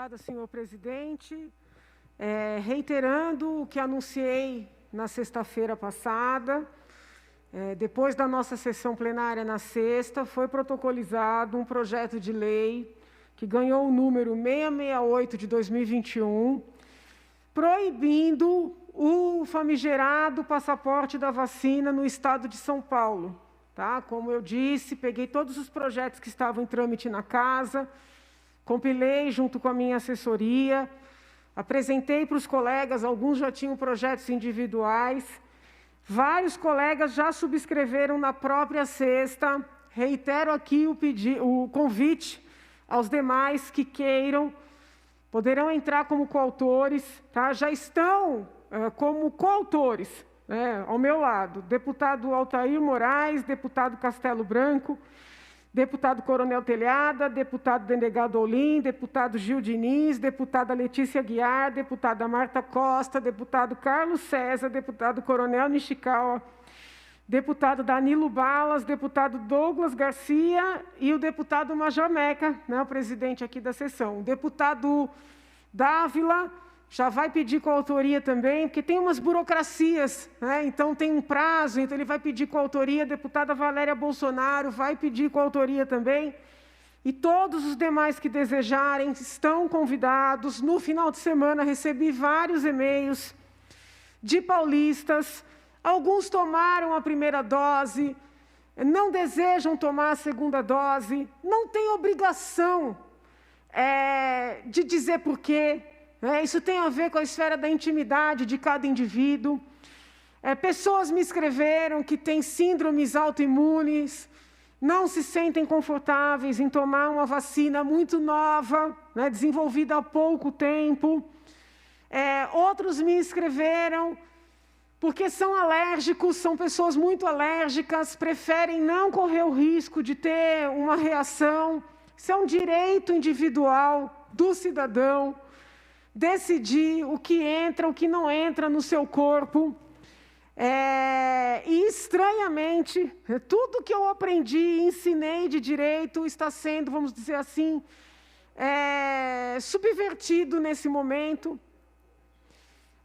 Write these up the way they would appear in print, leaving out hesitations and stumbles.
Obrigada, senhor presidente. Reiterando o que anunciei na sexta-feira passada, depois da nossa sessão plenária na sexta, foi protocolizado um projeto de lei que ganhou o número 668 de 2021, proibindo o famigerado passaporte da vacina no estado de São Paulo. Tá? Como eu disse, peguei todos os projetos que estavam em trâmite na casa, compilei junto com a minha assessoria, apresentei para os colegas, alguns já tinham projetos individuais, vários colegas já subscreveram na própria sexta. Reitero aqui o convite aos demais que queiram, poderão entrar como coautores, tá? Já estão como coautores, ao meu lado, deputado Altair Moraes, deputado Castelo Branco, deputado Coronel Telhada, deputado Delegado Olim, deputado Gil Diniz, deputada Letícia Guiar, deputada Marta Costa, deputado Carlos César, deputado Coronel Nishikawa, deputado Danilo Balas, deputado Douglas Garcia e o deputado Major Meca, o presidente aqui da sessão. O deputado Dávila já vai pedir coautoria também, porque tem umas burocracias, então tem um prazo, então ele vai pedir coautoria. A deputada Valéria Bolsonaro vai pedir coautoria também. E todos os demais que desejarem estão convidados. No final de semana recebi vários e-mails de paulistas. Alguns tomaram a primeira dose, não desejam tomar a segunda dose, não tem obrigação de dizer por quê. Isso tem a ver com a esfera da intimidade de cada indivíduo. Pessoas me escreveram que têm síndromes autoimunes, não se sentem confortáveis em tomar uma vacina muito nova, desenvolvida há pouco tempo. Outros me escreveram porque são alérgicos, são pessoas muito alérgicas, preferem não correr o risco de ter uma reação. Isso é um direito individual do cidadão, decidir o que entra, o que não entra no seu corpo. E, estranhamente, tudo que eu aprendi e ensinei de direito está sendo, vamos dizer assim, subvertido nesse momento.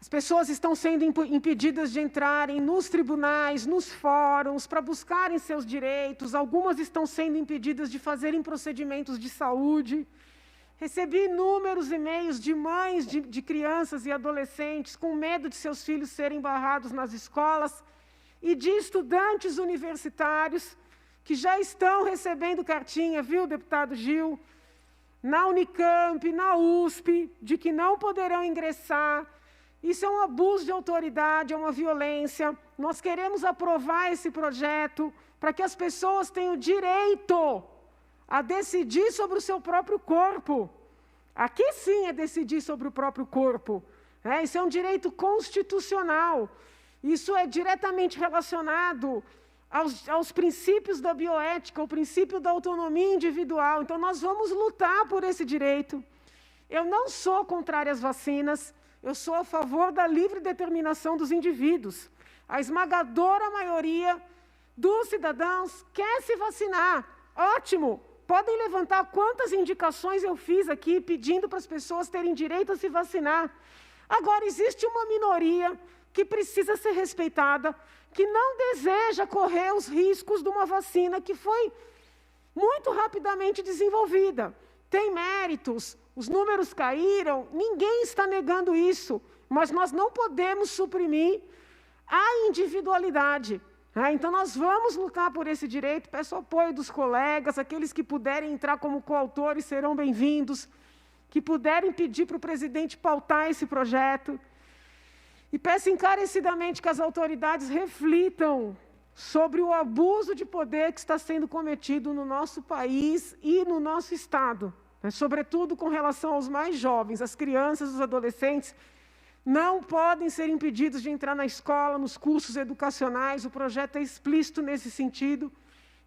As pessoas estão sendo impedidas de entrarem nos tribunais, nos fóruns, para buscarem seus direitos. Algumas estão sendo impedidas de fazerem procedimentos de saúde. Recebi inúmeros e-mails de mães de crianças e adolescentes com medo de seus filhos serem barrados nas escolas e de estudantes universitários que já estão recebendo cartinha, viu, deputado Gil, na Unicamp, na USP, de que não poderão ingressar. Isso é um abuso de autoridade, é uma violência. Nós queremos aprovar esse projeto para que as pessoas tenham direito a decidir sobre o seu próprio corpo. Aqui sim é decidir sobre o próprio corpo. Isso é um direito constitucional. Isso é diretamente relacionado aos princípios da bioética, ao princípio da autonomia individual. Então, nós vamos lutar por esse direito. Eu não sou contrária às vacinas, eu sou a favor da livre determinação dos indivíduos. A esmagadora maioria dos cidadãos quer se vacinar. Ótimo! Podem levantar quantas indicações eu fiz aqui, pedindo para as pessoas terem direito a se vacinar. Agora, existe uma minoria que precisa ser respeitada, que não deseja correr os riscos de uma vacina que foi muito rapidamente desenvolvida. Tem méritos, os números caíram, ninguém está negando isso, mas nós não podemos suprimir a individualidade. Então, nós vamos lutar por esse direito. Peço apoio dos colegas, aqueles que puderem entrar como coautores serão bem-vindos, que puderem pedir para o presidente pautar esse projeto. E peço encarecidamente que as autoridades reflitam sobre o abuso de poder que está sendo cometido no nosso país e no nosso Estado, sobretudo com relação aos mais jovens, as crianças, os adolescentes. Não podem ser impedidos de entrar na escola, nos cursos educacionais. O projeto é explícito nesse sentido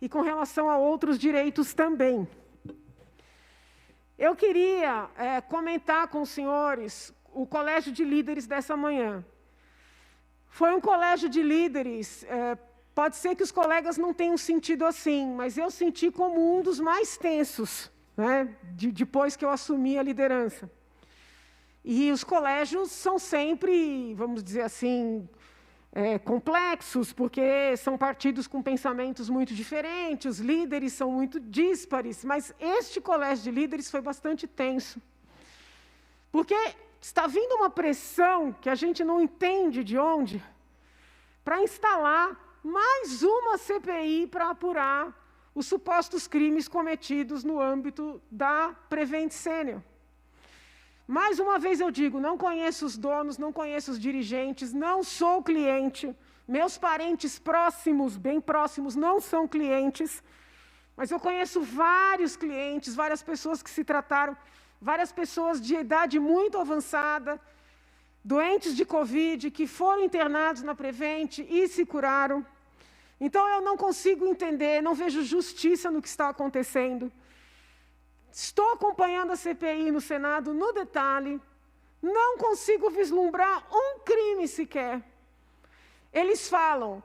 e com relação a outros direitos também. Eu queria comentar com os senhores o colégio de líderes dessa manhã. Foi um colégio de líderes, pode ser que os colegas não tenham sentido assim, mas eu senti como um dos mais tensos, depois que eu assumi a liderança. E os colégios são sempre, vamos dizer assim, complexos, porque são partidos com pensamentos muito diferentes, os líderes são muito díspares, mas este colégio de líderes foi bastante tenso. Porque está vindo uma pressão que a gente não entende de onde, para instalar mais uma CPI para apurar os supostos crimes cometidos no âmbito da Prevent Senior. Mais uma vez eu digo, não conheço os donos, não conheço os dirigentes, não sou cliente, meus parentes próximos, bem próximos, não são clientes, mas eu conheço vários clientes, várias pessoas que se trataram, várias pessoas de idade muito avançada, doentes de Covid, que foram internados na Prevent e se curaram. Então eu não consigo entender, não vejo justiça no que está acontecendo. Estou acompanhando a CPI no Senado no detalhe, não consigo vislumbrar um crime sequer. Eles falam,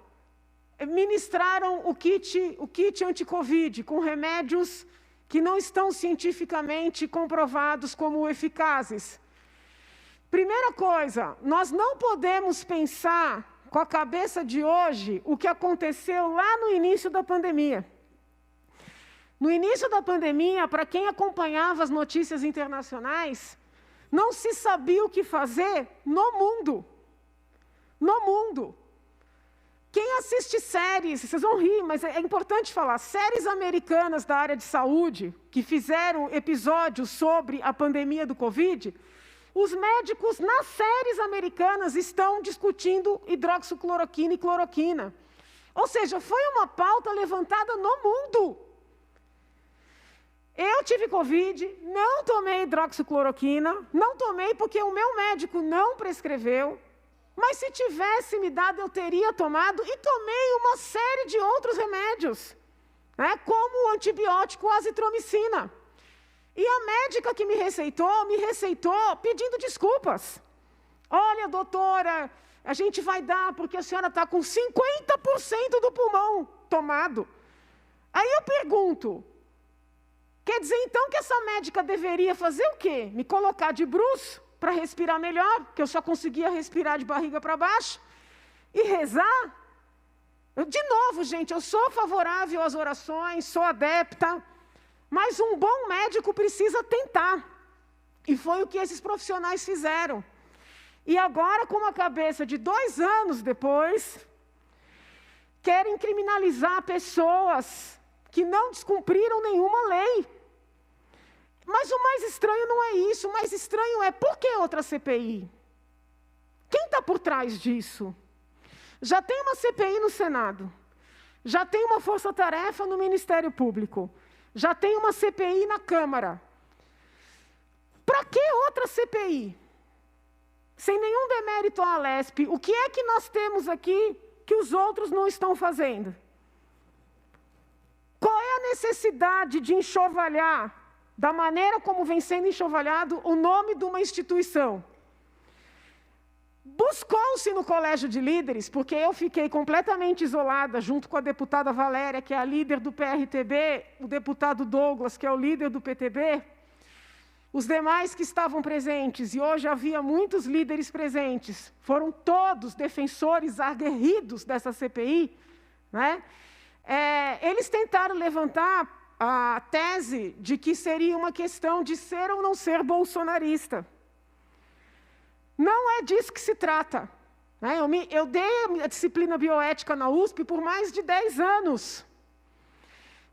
ministraram o kit anti-Covid com remédios que não estão cientificamente comprovados como eficazes. Primeira coisa, nós não podemos pensar com a cabeça de hoje o que aconteceu lá no início da pandemia. No início da pandemia, para quem acompanhava as notícias internacionais, não se sabia o que fazer no mundo. No mundo. Quem assiste séries, vocês vão rir, mas é importante falar, séries americanas da área de saúde, que fizeram episódios sobre a pandemia do Covid, os médicos nas séries americanas estão discutindo hidroxicloroquina e cloroquina. Ou seja, foi uma pauta levantada no mundo. Eu tive Covid, não tomei hidroxicloroquina, não tomei porque o meu médico não prescreveu, mas se tivesse me dado, eu teria tomado e tomei uma série de outros remédios, né, como o antibiótico azitromicina. E a médica que me receitou pedindo desculpas. Olha, doutora, a gente vai dar porque a senhora está com 50% do pulmão tomado. Aí eu pergunto, quer dizer então que essa médica deveria fazer o quê? Me colocar de bruços para respirar melhor, porque eu só conseguia respirar de barriga para baixo, e rezar? De novo, gente, eu sou favorável às orações, sou adepta, mas um bom médico precisa tentar. E foi o que esses profissionais fizeram. E agora, com uma cabeça de 2 anos depois, querem criminalizar pessoas que não descumpriram nenhuma lei. Mas o mais estranho não é isso, o mais estranho é por que outra CPI? Quem está por trás disso? Já tem uma CPI no Senado, já tem uma força-tarefa no Ministério Público, já tem uma CPI na Câmara. Para que outra CPI? Sem nenhum demérito à Alesp, o que é que nós temos aqui que os outros não estão fazendo? Qual é a necessidade de enxovalhar, da maneira como vem sendo enxovalhado, o nome de uma instituição? Buscou-se no Colégio de Líderes, porque eu fiquei completamente isolada, junto com a deputada Valéria, que é a líder do PRTB, o deputado Douglas, que é o líder do PTB, os demais que estavam presentes, e hoje havia muitos líderes presentes, foram todos defensores aguerridos dessa CPI, né? Eles tentaram levantar a tese de que seria uma questão de ser ou não ser bolsonarista. Não é disso que se trata. Né? Eu dei a disciplina bioética na USP por mais de 10 anos.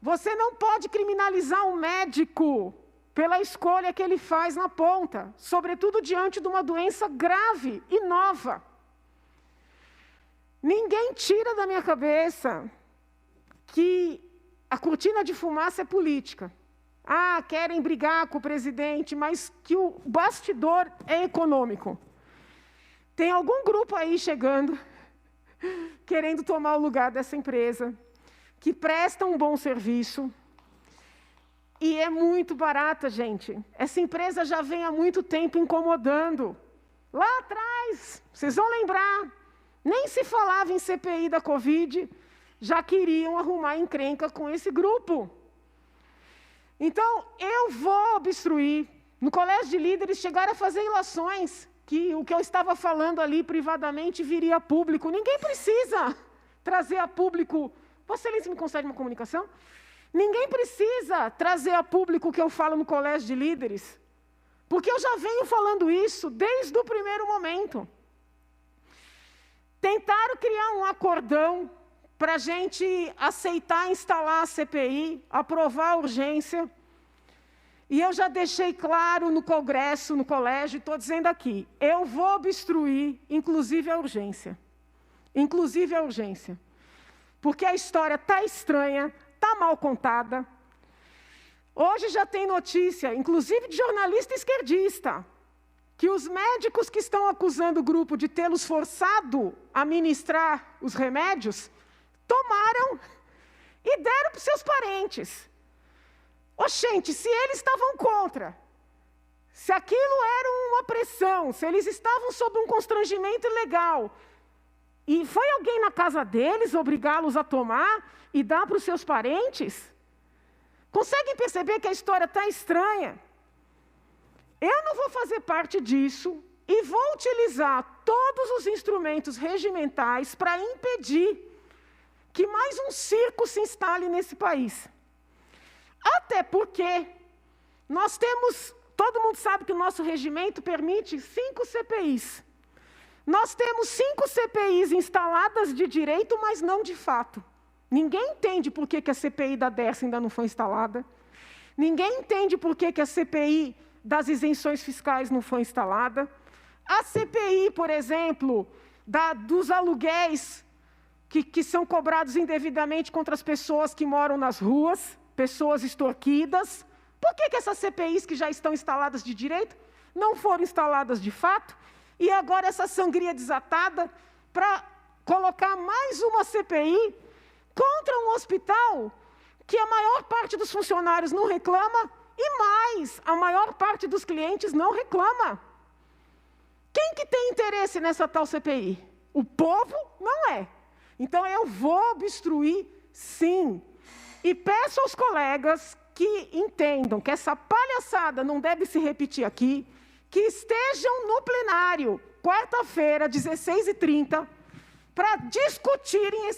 Você não pode criminalizar um médico pela escolha que ele faz na ponta, sobretudo diante de uma doença grave e nova. Ninguém tira da minha cabeça que a cortina de fumaça é política. Ah, querem brigar com o presidente, mas que o bastidor é econômico. Tem algum grupo aí chegando, querendo tomar o lugar dessa empresa, que presta um bom serviço, e é muito barata, gente. Essa empresa já vem há muito tempo incomodando. Lá atrás, vocês vão lembrar, nem se falava em CPI da Covid, já queriam arrumar encrenca com esse grupo. Então, eu vou obstruir, No colégio de líderes chegaram a fazer ilações, que o que eu estava falando ali privadamente viria a público. Ninguém precisa trazer a público... Vossa Excelência me concede uma comunicação? Ninguém precisa trazer a público o que eu falo no colégio de líderes, porque eu já venho falando isso desde o primeiro momento. Tentaram criar um acordão para a gente aceitar instalar a CPI, aprovar a urgência, e eu já deixei claro no Congresso, no colégio, estou dizendo aqui, eu vou obstruir, inclusive a urgência. Inclusive a urgência. Porque a história está estranha, está mal contada. Hoje já tem notícia, inclusive de jornalista esquerdista, que os médicos que estão acusando o grupo de tê-los forçado a ministrar os remédios, tomaram e deram para os seus parentes. Gente, se eles estavam contra, se aquilo era uma pressão, se eles estavam sob um constrangimento ilegal, e foi alguém na casa deles obrigá-los a tomar e dar para os seus parentes? Conseguem perceber que a história está estranha? Eu não vou fazer parte disso e vou utilizar todos os instrumentos regimentais para impedir que mais um circo se instale nesse país. Até porque nós temos, todo mundo sabe que o nosso regimento permite 5 CPIs. Nós temos 5 CPIs instaladas de direito, mas não de fato. Ninguém entende por que a CPI da Dersa ainda não foi instalada. Ninguém entende por que a CPI das isenções fiscais não foi instalada. A CPI, por exemplo, dos aluguéis que são cobrados indevidamente contra as pessoas que moram nas ruas, pessoas extorquidas. Por que essas CPIs que já estão instaladas de direito não foram instaladas de fato? E agora essa sangria desatada para colocar mais uma CPI contra um hospital que a maior parte dos funcionários não reclama e mais, a maior parte dos clientes não reclama. Quem que tem interesse nessa tal CPI? O povo não é. Então eu vou obstruir, sim. E peço aos colegas que entendam que essa palhaçada não deve se repetir aqui, que estejam no plenário, quarta-feira, 16h30, para discutirem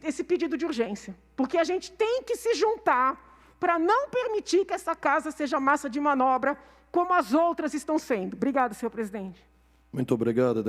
esse pedido de urgência. Porque a gente tem que se juntar para não permitir que essa casa seja massa de manobra, como as outras estão sendo. Obrigada, senhor presidente. Muito obrigado.